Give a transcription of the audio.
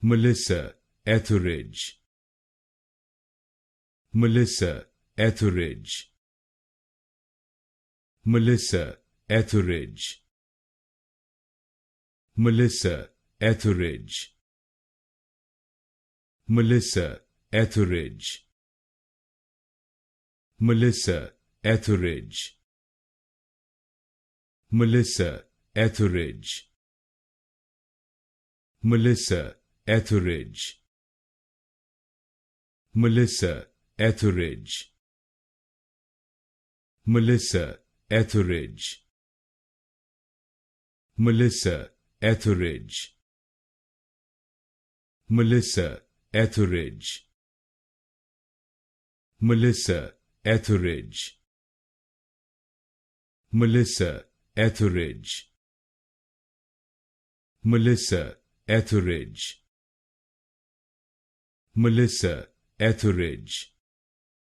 Melissa Etheridge, Melissa Etheridge, Melissa Etheridge, Melissa Etheridge, Melissa Etheridge, Melissa Etheridge, Melissa Etheridge, Melissa Etheridge, Melissa Etheridge, Melissa Etheridge, Melissa Etheridge, Melissa Etheridge, Melissa Etheridge, Melissa Etheridge, Melissa Etheridge, Melissa Etheridge,